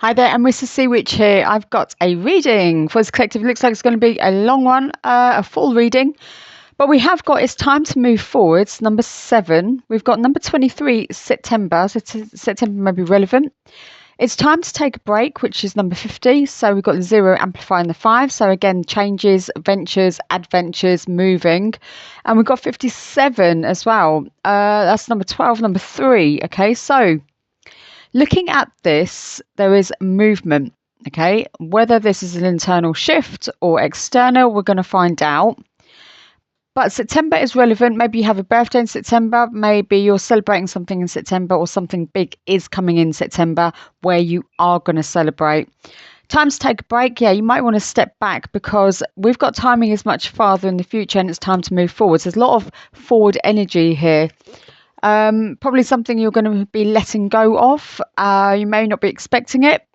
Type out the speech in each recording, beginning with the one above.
Hi there, Amarissa Sea Witch here. I've got a reading for this collective. It looks like it's going to be a long one, a full reading. But we have got It's Time to Move Forwards, number 7. We've got number 23, September. So September may be relevant. It's Time to Take a Break, which is number 50. So we've got the 0 amplifying the 5. So again, changes, ventures, adventures, moving. And we've got 57 as well. That's number 12, number 3. Okay, so looking at this, there is movement, okay? Whether this is an internal shift or external, we're going to find out. But September is relevant. Maybe you have a birthday in September. Maybe you're celebrating something in September, or something big is coming in September where you are going to celebrate. Time to take a break. Yeah, you might want to step back because we've got timing is much farther in the future and it's time to move forwards. There's a lot of forward energy here. Probably something you're going to be letting go of. You may not be expecting it,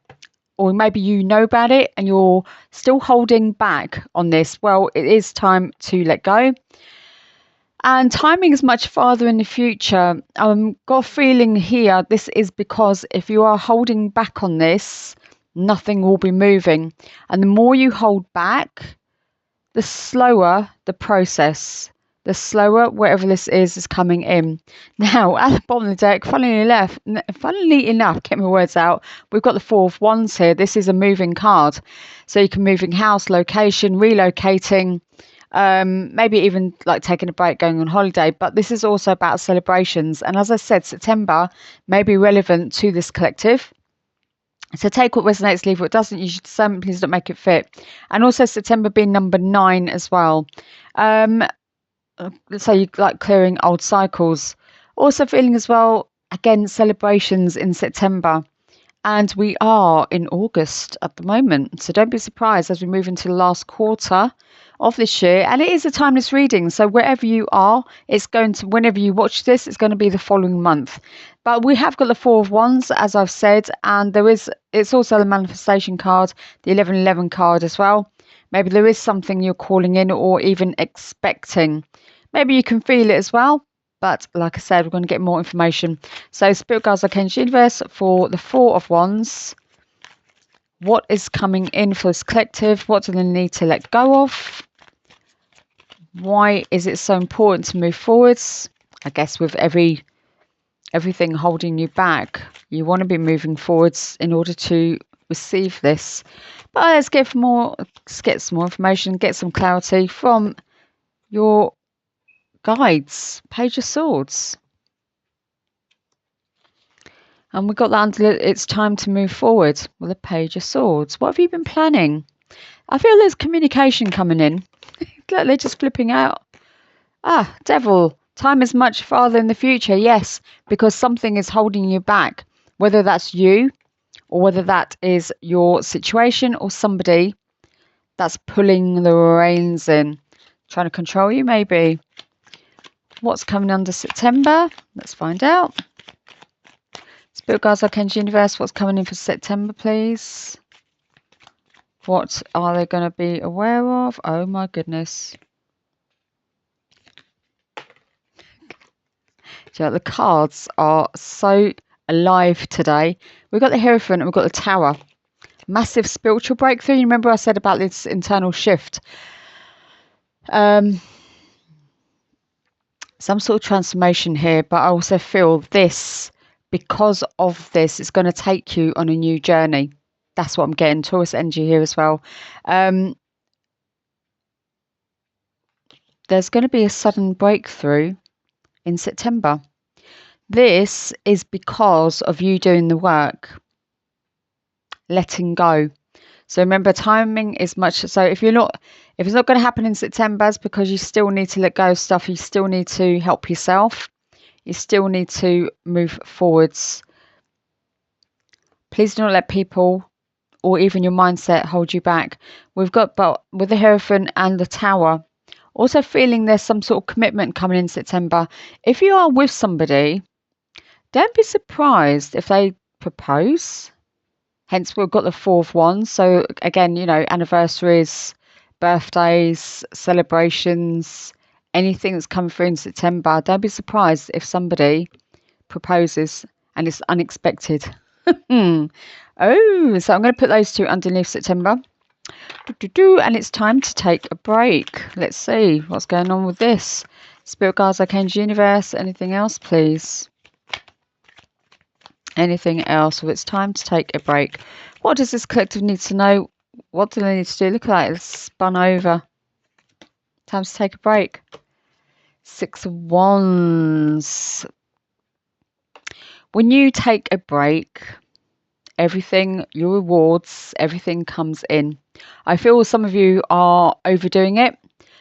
or maybe you know about it and you're still holding back on this. Well, it is time to let go. And timing is much farther in the future. I've got a feeling here this is because if you are holding back on this, nothing will be moving. And the more you hold back, the slower the process. The slower whatever this is coming in. Now, at the bottom of the deck, funnily enough, get my words out, we've got the 4 of Wands here. This is a moving card. So you can moving house, location, relocating, maybe even like taking a break, going on holiday. But this is also about celebrations. And as I said, September may be relevant to this collective. So take what resonates, leave what doesn't. You should simply not make it fit. And also September being number 9 as well. So you like clearing old cycles. Also feeling as well, again, celebrations in September. And we are in August at the moment. So don't be surprised as we move into the last quarter of this year. And it is a timeless reading. So wherever you are, it's going to, whenever you watch this, it's going to be the following month. But we have got the 4 of Wands, as I've said. And it's also the manifestation card, the 1111 card as well. Maybe there is something you're calling in or even expecting. Maybe you can feel it as well. But like I said, we're going to get more information. So Spirit Guides, Archangel Universe for the 4 of Wands. What is coming in for this collective? What do they need to let go of? Why is it so important to move forwards? I guess with everything holding you back, you want to be moving forwards in order to receive this. But let's get some more information, get some clarity from your guides. Page of Swords. And we got that under it's time to move forward with a Page of Swords. What have you been planning? I feel there's communication coming in. They're just flipping out. Devil. Time is much farther in the future. Yes, because something is holding you back. Whether that's you or whether that is your situation or somebody that's pulling the reins in. Trying to control you, maybe. What's coming under September? Let's find out. Spirit Guides, Archangel Universe, what's coming in for September, please? What are they going to be aware of? Oh my goodness. So the cards are so alive today. We've got the Hierophant and we've got the Tower. Massive spiritual breakthrough. You remember I said about this internal shift. Some sort of transformation here, but I also feel this, because of this, it's going to take you on a new journey. That's what I'm getting. Taurus energy here as well. There's going to be a sudden breakthrough in September. This is because of you doing the work, letting go. So remember, timing is much. So if it's not going to happen in September, it's because you still need to let go of stuff. You still need to help yourself. You still need to move forwards. Please do not let people or even your mindset hold you back. We've got, but with the Hierophant and the Tower, also feeling there's some sort of commitment coming in September. If you are with somebody, don't be surprised if they propose. Hence, we've got the 4 of Wands. So again, you know, anniversaries, birthdays, celebrations, anything that's coming through in September, don't be surprised if somebody proposes and it's unexpected. Oh, so I'm going to put those two underneath September. And it's time to take a break. Let's see what's going on with this. Spirit guides, arcane universe. Anything else, please? Anything else? Well, it's time to take a break. What does this collective need to know? What do they need to do? Look at that. It's spun over. Time to take a break. 6 of Wands. When you take a break, everything, your rewards, everything comes in. I feel some of you are overdoing it.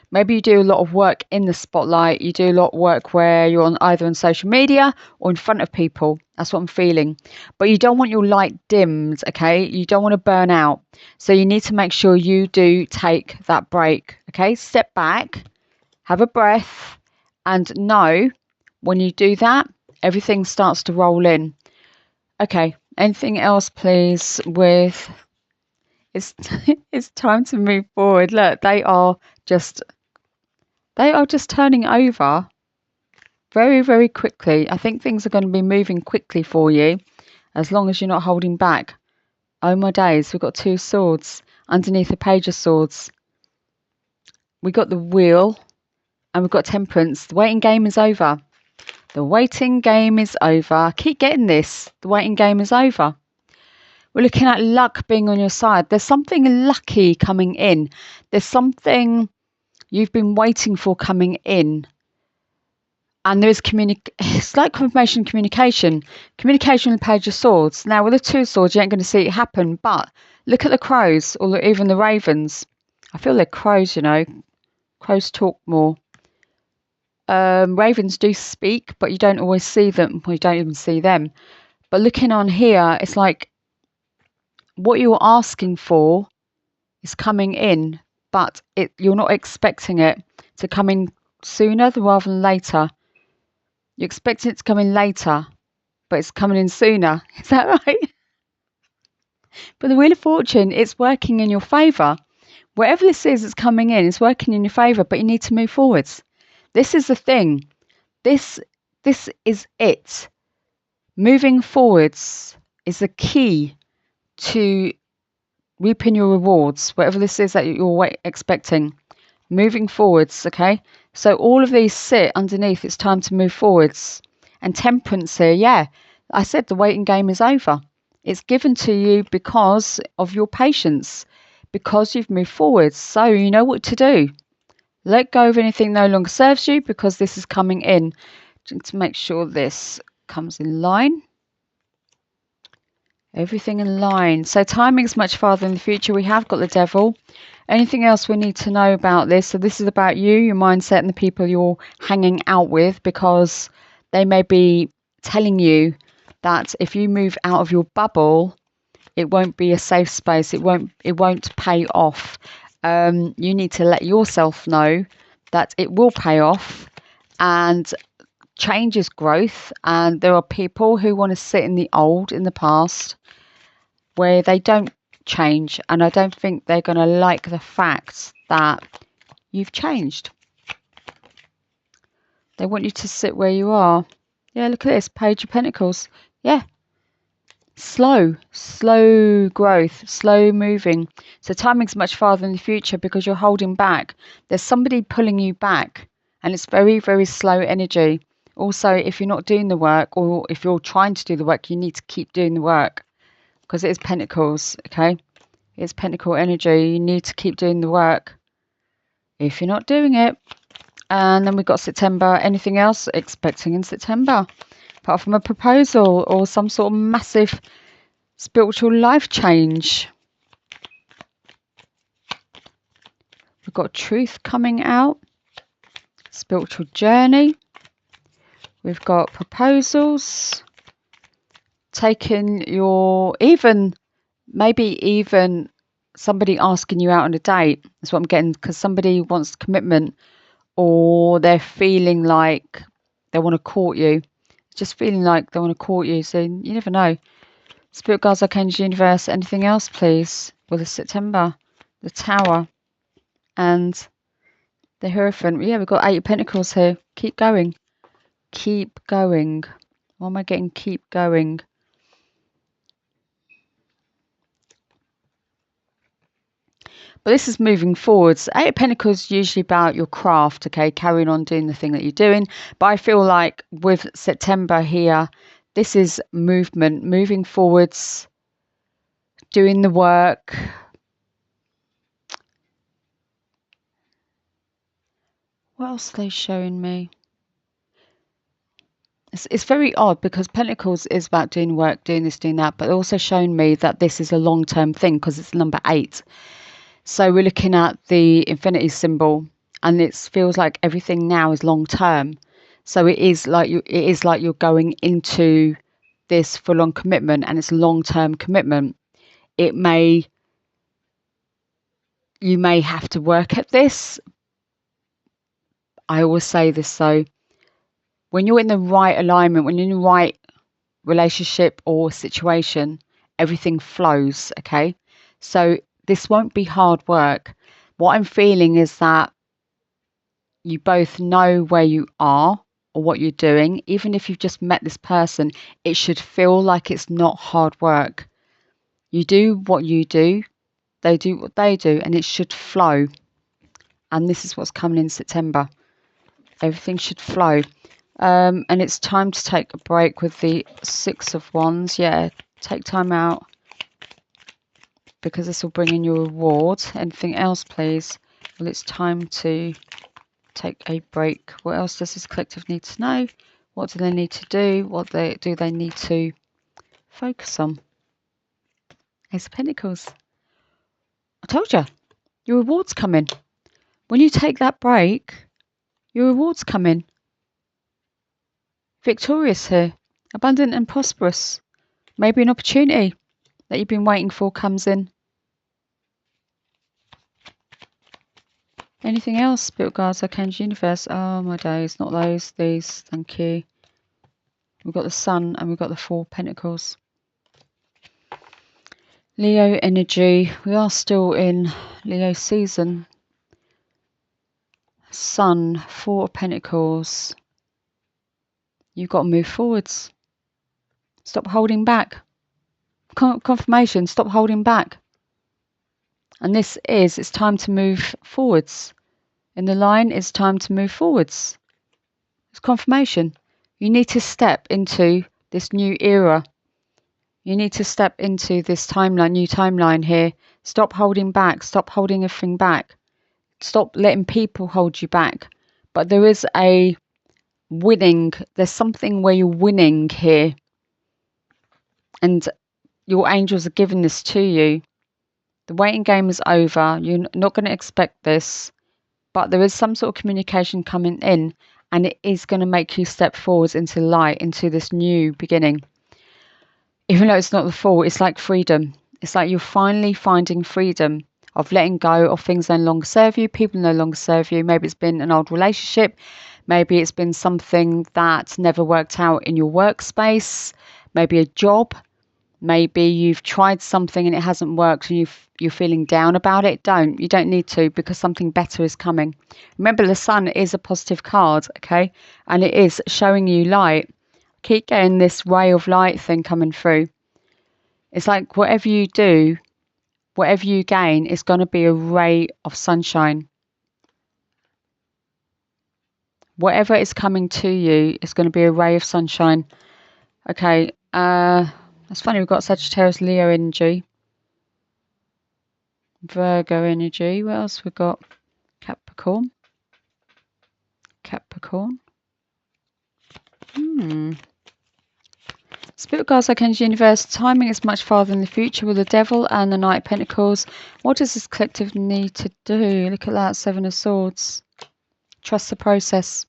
Maybe you do a lot of work in the spotlight. You do a lot of work where you're either on social media or in front of people. That's what I'm feeling. But you don't want your light dimmed, okay? You don't want to burn out. So you need to make sure you do take that break, okay? Step back, have a breath, and know when you do that, everything starts to roll in. Okay, anything else, please, with... It's time to move forward. Look, they are just turning over very, very quickly. I think things are going to be moving quickly for you as long as you're not holding back. Oh my days, we've got 2 swords underneath the Page of Swords. We got the Wheel and we've got Temperance. The waiting game is over. The waiting game is over. Keep getting this. The waiting game is over. We're looking at luck being on your side. There's something lucky coming in. There's something you've been waiting for coming in. And there is it's like confirmation communication. Communication with the Page of Swords. Now, with the 2 swords, you ain't going to see it happen. But look at the crows, or even the ravens. I feel they're crows, you know. Crows talk more. Ravens do speak, but you don't always see them. Well, you don't even see them. But looking on here, it's like what you're asking for is coming in, but you're not expecting it to come in sooner rather than later. You're expecting it to come in later, but it's coming in sooner. Is that right? But the Wheel of Fortune, it's working in your favour. Whatever this is that's coming in, it's working in your favour, but you need to move forwards. This is the thing. This is it. Moving forwards is the key to reaping your rewards, whatever this is that you're expecting. Moving forwards, okay? So all of these sit underneath. It's time to move forwards. And Temperance here, yeah. I said the waiting game is over. It's given to you because of your patience, because you've moved forwards. So you know what to do. Let go of anything no longer serves you because this is coming in. Just to make sure this comes in line. Everything in line. So timing is much farther in the future. We have got the Devil. Anything else we need to know about this? So this is about you, your mindset, and the people you're hanging out with, because they may be telling you that if you move out of your bubble, it won't be a safe space. It won't pay off. You need to let yourself know that it will pay off, and change is growth. And there are people who want to sit in the old, in the past, where they don't change, and I don't think they're going to like the fact that you've changed. They want you to sit where you are. Yeah, look at this, Page of Pentacles. Yeah, slow growth, slow moving. So timing's much farther in the future because you're holding back. There's somebody pulling you back, and it's very, very slow energy. Also, if you're not doing the work, or if you're trying to do the work, you need to keep doing the work, because it is Pentacles, okay? It's Pentacle energy. You need to keep doing the work if you're not doing it. And then we've got September. Anything else expecting in September? Apart from a proposal or some sort of massive spiritual life change. We've got truth coming out. Spiritual journey. We've got proposals. Taking your... Maybe even somebody asking you out on a date. That's what I'm getting, because somebody wants commitment, or they're feeling like they want to court you. Just feeling like they want to court you. So you never know. Spirit guides, arcane universe. Anything else, please? With the September, the Tower, and the Hierophant. Yeah, we've got 8 of Pentacles here. Keep going. Keep going. What am I getting? Keep going. But this is moving forwards. Eight of Pentacles is usually about your craft, okay, carrying on doing the thing that you're doing. But I feel like with September here, this is movement, moving forwards, doing the work. What else are they showing me? It's very odd because Pentacles is about doing work, doing this, doing that, but also showing me that this is a long-term thing because it's number 8. So we're looking at the infinity symbol, and it feels like everything now is long-term. So it is like you're going into this full-on commitment, and it's a long-term commitment. You may have to work at this. I always say this though, when you're in the right alignment, when you're in the right relationship or situation, everything flows, okay? So this won't be hard work. What I'm feeling is that you both know where you are or what you're doing. Even if you've just met this person, it should feel like it's not hard work. You do what you do, they do what they do, and it should flow. And this is what's coming in September. Everything should flow. And it's time to take a break with the 6 of Wands. Yeah, take time out because this will bring in your reward. Anything else, please? Well, it's time to take a break. What else does this collective need to know? What do they need to do? What do they need to focus on? Ace of Pentacles. I told you, your rewards come in. When you take that break, your rewards come in. Victorious here. Abundant and prosperous. Maybe an opportunity that you've been waiting for comes in. Anything else, Spirit Guides, Archangel Universe? Oh my days, not those, these. Thank you. We've got the Sun and we've got the 4 Pentacles. Leo energy. We are still in Leo season. Sun, 4 of Pentacles. You've got to move forwards. Stop holding back. Confirmation, stop holding back. And this is, it's time to move forwards. In the line, it's time to move forwards. It's confirmation. You need to step into this new era. You need to step into this timeline, new timeline here. Stop holding back. Stop holding everything back. Stop letting people hold you back. But there is a winning. There's something where you're winning here. And your angels are giving this to you. The waiting game is over. You're not going to expect this. But there is some sort of communication coming in. And it is going to make you step forwards into light, into this new beginning. Even though it's not the fall, it's like freedom. It's like you're finally finding freedom of letting go of things no longer serve you, people no longer serve you. Maybe it's been an old relationship. Maybe it's been something that never worked out in your workspace. Maybe a job. Maybe you've tried something and it hasn't worked and you're feeling down about it. You don't need to, because something better is coming. Remember, the Sun is a positive card, okay? And it is showing you light. Keep getting this ray of light thing coming through. It's like whatever you do, whatever you gain, is going to be a ray of sunshine. Whatever is coming to you is going to be a ray of sunshine. Okay, that's funny. We've got Sagittarius, Leo energy, Virgo energy. What else we've got? Capricorn. Spirit Guides, Archangel Universe. Timing is much farther in the future with the Devil and the Knight of Pentacles. What does this collective need to do? Look at that, 7 of Swords. Trust the process.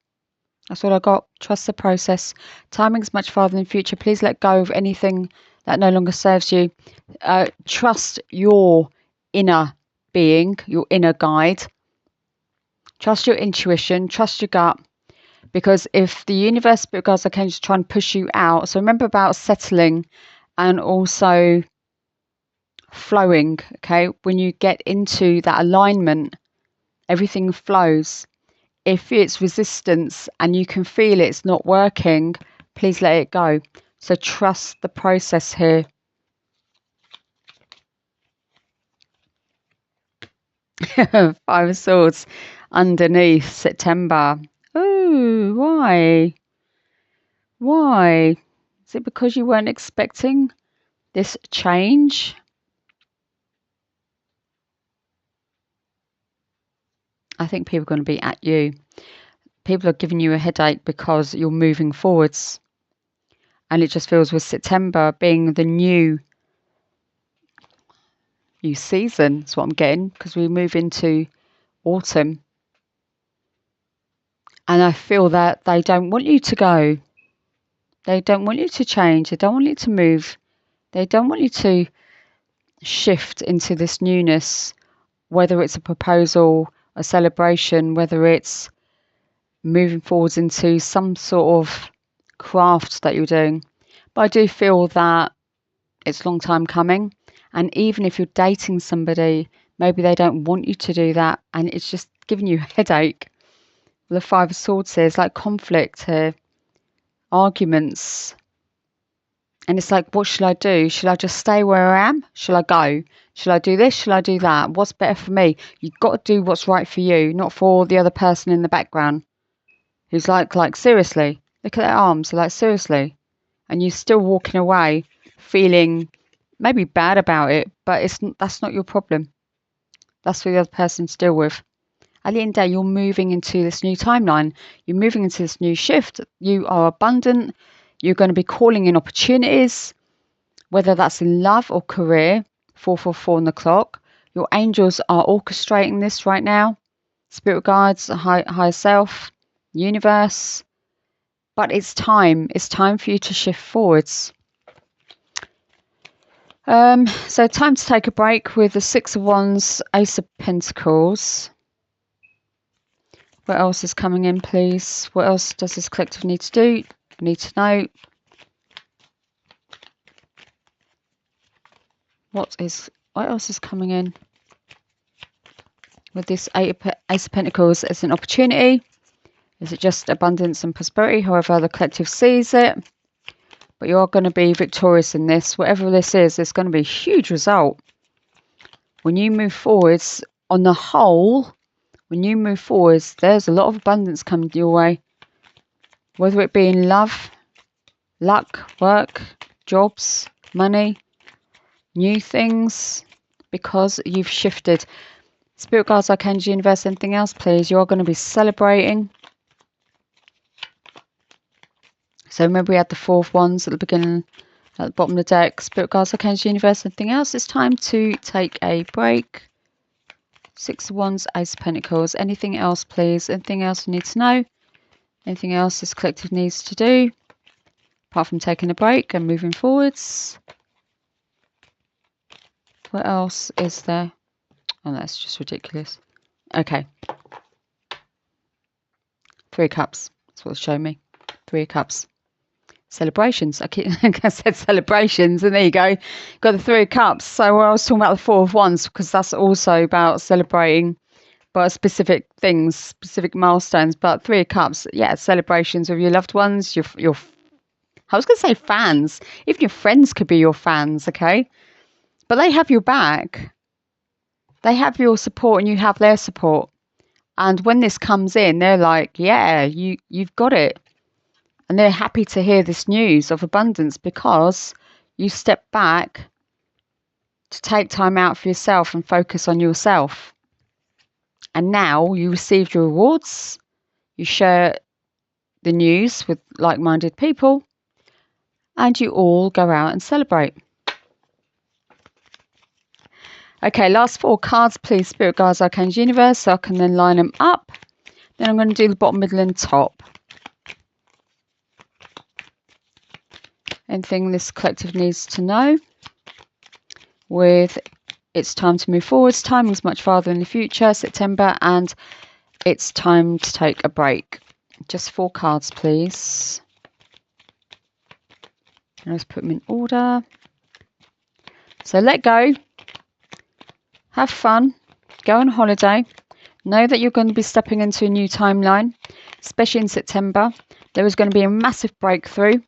That's what I got. Trust the process. Timing is much farther in the future. Please let go of anything that no longer serves you. Trust your inner being, your inner guide. Trust your intuition. Trust your gut. Because if the universe, Spirit Guides, Archangels try and push you out. So remember about settling and also flowing. Okay. When you get into that alignment, everything flows. If it's resistance and you can feel it's not working, please let it go. So trust the process here. Five of Swords underneath September. Oh, why? Why? Is it because you weren't expecting this change? I think people are going to be at you. People are giving you a headache because you're moving forwards. And it just feels with September being the new season, that's what I'm getting, because we move into autumn. And I feel that they don't want you to go. They don't want you to change. They don't want you to move. They don't want you to shift into this newness, whether it's a proposal, a celebration, whether it's moving forwards into some sort of craft that you're doing. But I do feel that it's a long time coming. And even if you're dating somebody, maybe they don't want you to do that. And it's just giving you a headache. The Five of Swords here is like conflict here, arguments. And it's like, what should I do? Should I just stay where I am? Should I go? Should I do this? Should I do that? What's better for me? You've got to do what's right for you, not for the other person in the background who's like seriously, look at their arms. They're like, seriously. And you're still walking away feeling maybe bad about it, but that's not your problem. That's for the other person to deal with. At the end of the day, you're moving into this new timeline. You're moving into this new shift. You are abundant. You're going to be calling in opportunities, whether that's in love or career. 444 on the clock. Your angels are orchestrating this right now. Spirit guides, higher self, universe. But it's time. It's time for you to shift forwards. So time to take a break with the Six of Wands, Ace of Pentacles. What else is coming in, please? What else does this collective need to do? I need to know. What else is coming in? With this Ace of Pentacles, as an opportunity. Is it just abundance and prosperity? However the collective sees it. But you are going to be victorious in this. Whatever this is, it's going to be a huge result. When you move forwards, on the whole, when you move forwards, there's a lot of abundance coming your way. Whether it be in love, luck, work, jobs, money, new things, because you've shifted. Spirit guides, archangels, universe, anything else, please. You're going to be celebrating. So remember we had the Four of Wands at the beginning, at the bottom of the deck. Spirit guides, archangels, universe, anything else. It's time to take a break. Six of Wands, Ace of Pentacles. Anything else, please? Anything else you need to know? Anything else this collective needs to do? Apart from taking a break and moving forwards. What else is there? Oh, that's just ridiculous. Okay. Three of Cups. That's what it's showing me. Three of Cups. Celebrations. I said celebrations, and there you go. Got the Three of Cups. So I was talking about the Four of Wands, because that's also about celebrating, but specific things, specific milestones. But Three of Cups, yeah, celebrations with your loved ones, your I was going to say fans. Even your friends could be your fans, okay? But they have your back. They have your support and you have their support. And when this comes in, they're like, yeah, you've got it. And they're happy to hear this news of abundance because you step back to take time out for yourself and focus on yourself. And now you received your rewards. You share the news with like-minded people. And you all go out and celebrate. Okay, last four cards, please, Spirit Guides, Archangels, Universe, so I can then line them up. Then I'm going to do the bottom, middle, and top. Anything this collective needs to know with it's time to move forwards, timing's much farther in the future, September, and it's time to take a break. Just four cards, please. Let's put them in order. So let go. Have fun. Go on holiday. Know that you're going to be stepping into a new timeline, especially in September. There is going to be a massive breakthrough.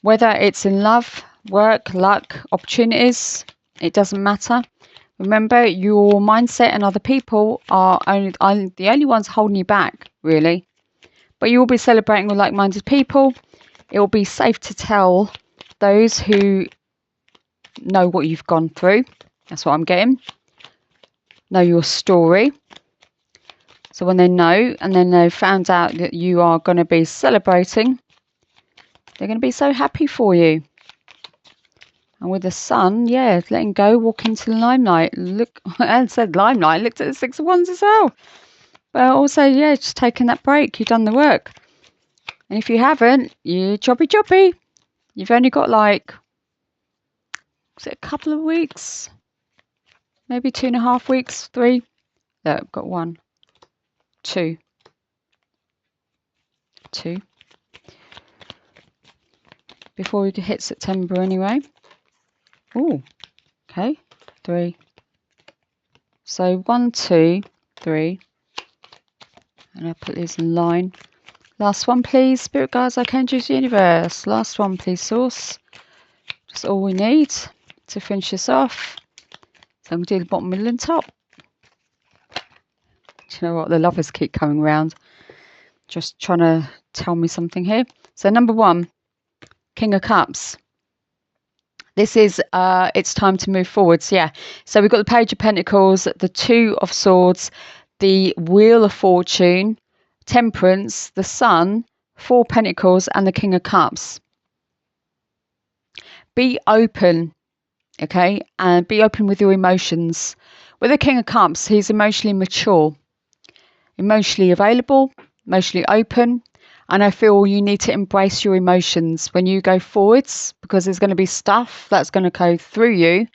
Whether it's in love, work, luck, opportunities, it doesn't matter. Remember, your mindset and other people are the only ones holding you back, really. But you will be celebrating with like-minded people. It will be safe to tell those who know what you've gone through. That's what I'm getting. Know your story. So when they know, and then they've found out that you are going to be celebrating, they're going to be so happy for you. And with the sun, yeah, letting go, walk into the limelight. Look, I said limelight, looked at the Six of Wands as well. But also, yeah, just taking that break. You've done the work. And if you haven't, you're choppy. You've only got like, was it a couple of weeks? Maybe 2.5 weeks, 3? No, I've got 1, 2. Before we hit September anyway. Oh, okay. 3. So 1, 2, 3. And I'll put these in line. Last one, please. Spirit guides, Archangels, Universe. Last one, please, Source. That's all we need to finish this off. So I'm going to do the bottom, middle and top. Do you know what? The lovers keep coming round. Just trying to tell me something here. So number 1, King of Cups. This is, it's time to move forwards, yeah. So we've got the Page of Pentacles, the 2 of Swords, the Wheel of Fortune, Temperance, the Sun, 4 Pentacles, and the King of Cups. Be open, okay? And be open with your emotions. With the King of Cups, he's emotionally mature, emotionally available, emotionally open. And I feel you need to embrace your emotions when you go forwards, because there's going to be stuff that's going to go through you.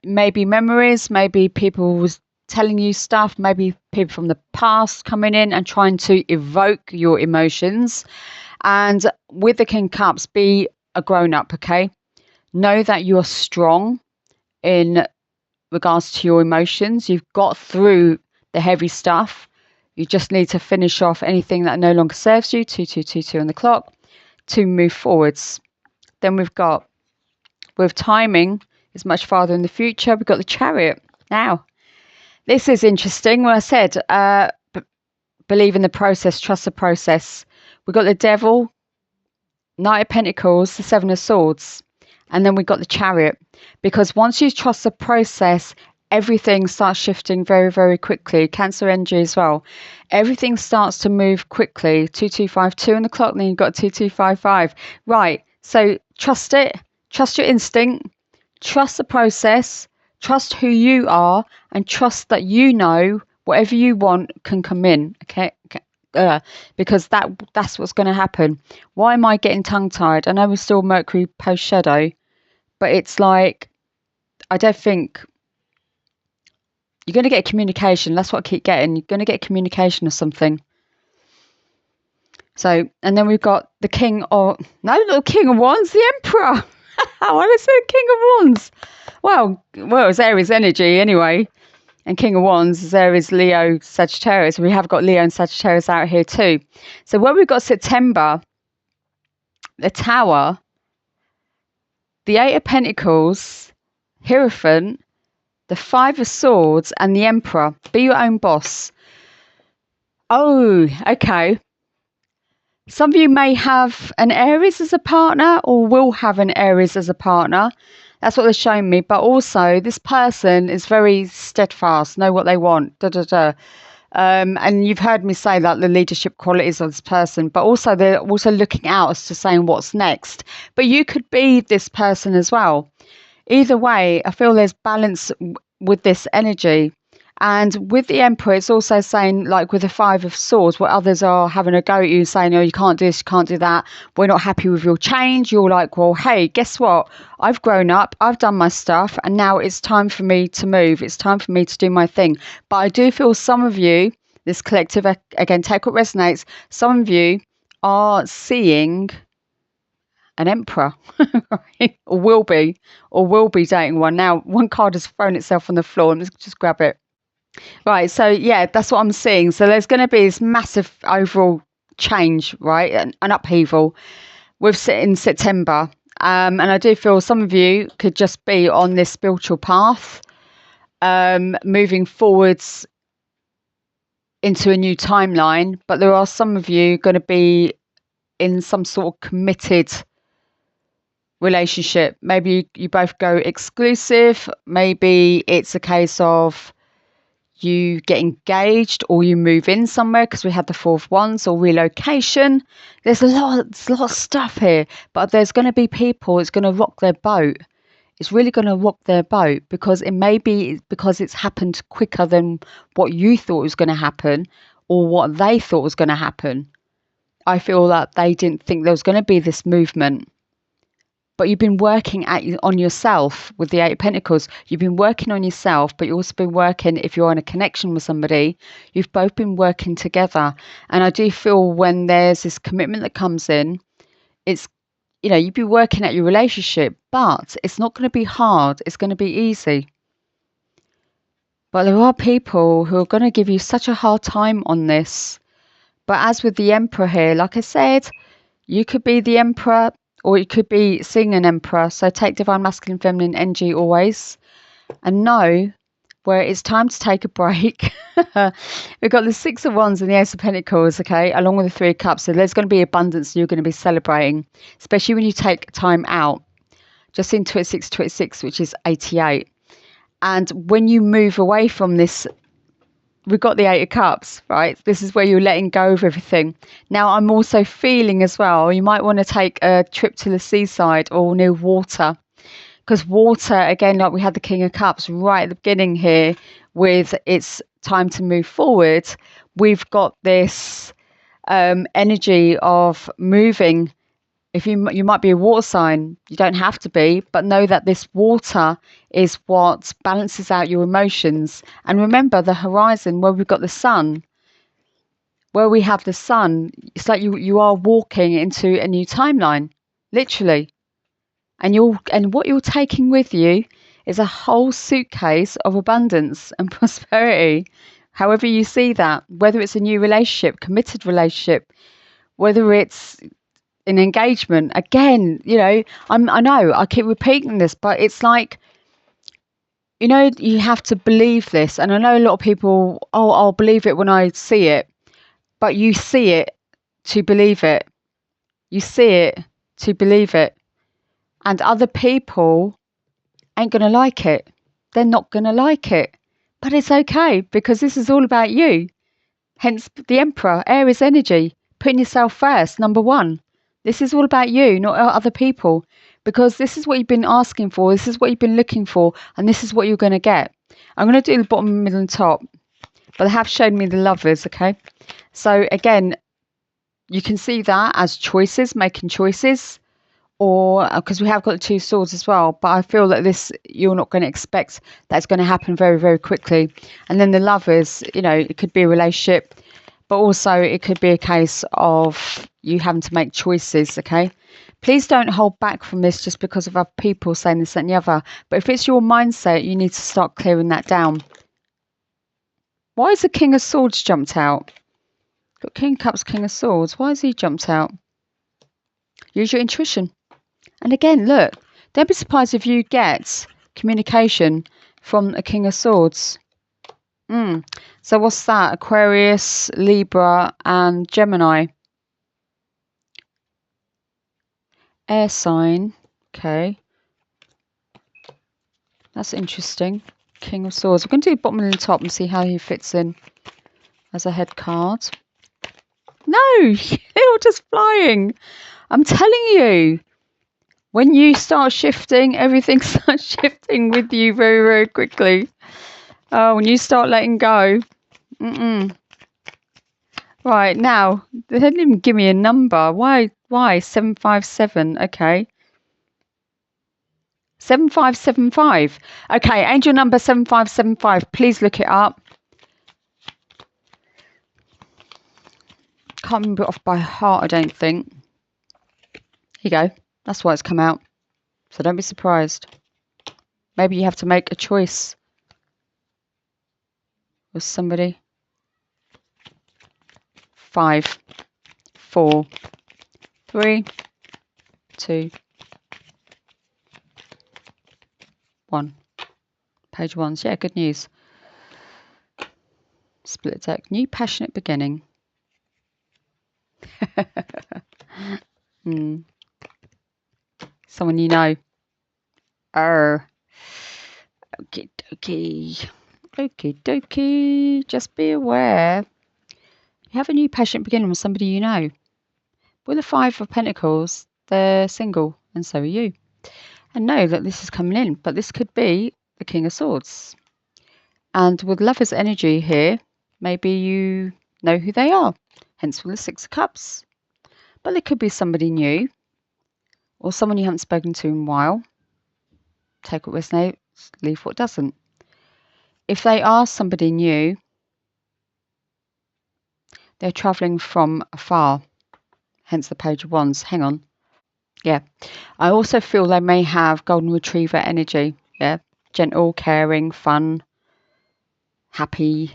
Maybe memories, maybe people was telling you stuff, maybe people from the past coming in and trying to evoke your emotions. And with the King of Cups, be a grown-up, okay? Know that you're strong in regards to your emotions. You've got through the heavy stuff. You just need to finish off anything that no longer serves you. 2222 on the clock to move forwards. Then we've got, with timing, is much farther in the future. We've got the Chariot. Now, this is interesting. When I said, believe in the process, trust the process. We've got the Devil, Knight of Pentacles, the 7 of Swords. And then we've got the Chariot. Because once you trust the process, everything starts shifting very, very quickly. Cancer energy as well. Everything starts to move quickly. 2252 on the clock, then you've got 2255. Right, so trust it. Trust your instinct. Trust the process. Trust who you are. And trust that you know whatever you want can come in. Okay? Because that's what's going to happen. Why am I getting tongue-tied? I know we're still Mercury post-shadow. But it's like, I don't think... You're going to get communication. That's what I keep getting. You're going to get communication or something. So, and then we've got the King of... No, not the King of Wands, the Emperor. Why did I say King of Wands? Well, it's Aries energy anyway. And King of Wands is Aries, Leo, Sagittarius. We have got Leo and Sagittarius out here too. So when we've got September, the Tower, the 8 of Pentacles, Hierophant, the 5 of Swords, and the Emperor. Be your own boss. Oh, okay. Some of you may have an Aries as a partner, or will have an Aries as a partner. That's what they're showing me. But also, this person is very steadfast, know what they want. And you've heard me say that the leadership qualities of this person, but also they're also looking out as to saying what's next. But you could be this person as well. Either way, I feel there's balance with this energy. And with the Emperor, it's also saying, like with the 5 of Swords, where others are having a go at you, saying, oh, you can't do this, you can't do that. We're not happy with your change. You're like, well, hey, guess what? I've grown up, I've done my stuff, and now it's time for me to move. It's time for me to do my thing. But I do feel some of you, this collective, again, take what resonates, some of you are seeing an Emperor, right? or will be dating one. Now, one card has thrown itself on the floor, and let's just grab it. Right, so yeah, that's what I'm seeing. So there's going to be this massive overall change, right? An upheaval in September. And I do feel some of you could just be on this spiritual path, moving forwards into a new timeline. But there are some of you going to be in some sort of committed relationship. Maybe you both go exclusive. Maybe it's a case of you get engaged or you move in somewhere, because we had the 4 of Wands, or relocation. There's a lot of stuff here, but there's going to be people, it's going to rock their boat. It's really going to rock their boat, because it may be because it's happened quicker than what you thought was going to happen, or what they thought was going to happen. I feel that they didn't think there was going to be this movement. But you've been working on yourself with the 8 of Pentacles. You've been working on yourself, but you've also been working, if you're in a connection with somebody, you've both been working together. And I do feel when there's this commitment that comes in, it's, you know, you'd be working at your relationship, but it's not going to be hard. It's going to be easy. But there are people who are going to give you such a hard time on this. But as with the Emperor here, like I said, you could be the Emperor, or you could be seeing an Emperor. So take Divine Masculine Feminine energy always, and know where it's time to take a break. We've got the 6 of Wands and the Ace of Pentacles, okay, along with the 3 of Cups. So there's going to be abundance you're going to be celebrating, especially when you take time out. Just in 26, which is 88. And when you move away from this, we've got the 8 of Cups, right? This is where you're letting go of everything. Now, I'm also feeling as well, you might want to take a trip to the seaside or near water. Because water, again, like we had the King of Cups right at the beginning here, with it's time to move forward. We've got this energy of moving. If you might be a water sign, you don't have to be, but know that this water is what balances out your emotions. And remember the horizon, where we've got the sun, where we have the sun, it's like you are walking into a new timeline, literally. And what you're taking with you is a whole suitcase of abundance and prosperity. However you see that, whether it's a new relationship, committed relationship, whether it's an engagement, again, you know, I know I keep repeating this, but it's like, you know, you have to believe this. And I know a lot of people, oh, I'll believe it when I see it. But you see it to believe it. You see it to believe it. And other people ain't going to like it. They're not going to like it. But it's okay, because this is all about you. Hence the Emperor, Aries energy, putting yourself first, number 1. This is all about you, not other people, because this is what you've been asking for. This is what you've been looking for, and this is what you're going to get. I'm going to do the bottom, middle, and top, but they have shown me the Lovers, okay? So again, you can see that as choices, making choices, or because we have got the 2 swords as well. But I feel that this, you're not going to expect that's going to happen very, very quickly. And then the Lovers, you know, it could be a relationship, but also it could be a case of you having to make choices, okay? Please don't hold back from this just because of other people saying this, that, and the other. But if it's your mindset, you need to start clearing that down. Why is the King of Swords jumped out? Got King of Cups, King of Swords. Why has he jumped out? Use your intuition. And again, look, don't be surprised if you get communication from a King of Swords. So what's that? Aquarius, Libra, and Gemini. Air sign. Okay. That's interesting. King of Swords. We're going to do the bottom and the top and see how he fits in as a head card. No, you're just flying. I'm telling you. When you start shifting, everything starts shifting with you very, very quickly. Oh, when you start letting go. Right, now, they didn't even give me a number. Why? 757, okay. 7575. Okay, angel number 7575. Please look it up. Can't remember it off by heart, I don't think. Here you go. That's why it's come out. So don't be surprised. Maybe you have to make a choice with somebody. 5, 4, 3, 2, 1. Page 1s. Yeah, good news. Split deck. New passionate beginning. Someone you know. Okie dokie. Okie dokie. Just be aware. You have a new passionate beginning with somebody you know. With the 5 of Pentacles, they're single, and so are you. And know that this is coming in, but this could be the King of Swords. And with Lover's energy here, maybe you know who they are, hence with the 6 of Cups. But it could be somebody new, or someone you haven't spoken to in a while. Take what resonates, leave what doesn't. If they are somebody new, they're travelling from afar, hence the Page of Wands. Hang on. Yeah. I also feel they may have Golden Retriever energy. Yeah. Gentle, caring, fun, happy,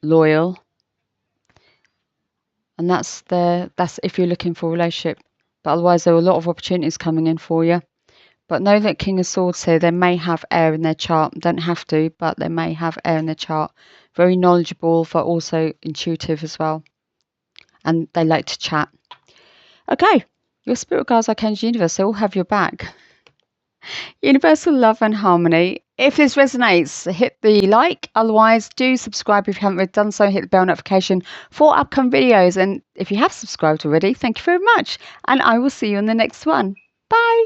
loyal. And that's if you're looking for a relationship. But otherwise, there are a lot of opportunities coming in for you. But know that King of Swords here, they may have air in their chart. Don't have to, but they may have air in their chart. Very knowledgeable, but also intuitive as well. And they like to chat. Okay, your spirit guides, Archangel Universe, they all have your back. Universal love and harmony. If this resonates, hit the like. Otherwise, do subscribe if you haven't already done so. Hit the bell notification for upcoming videos. And if you have subscribed already, thank you very much. And I will see you in the next one. Bye.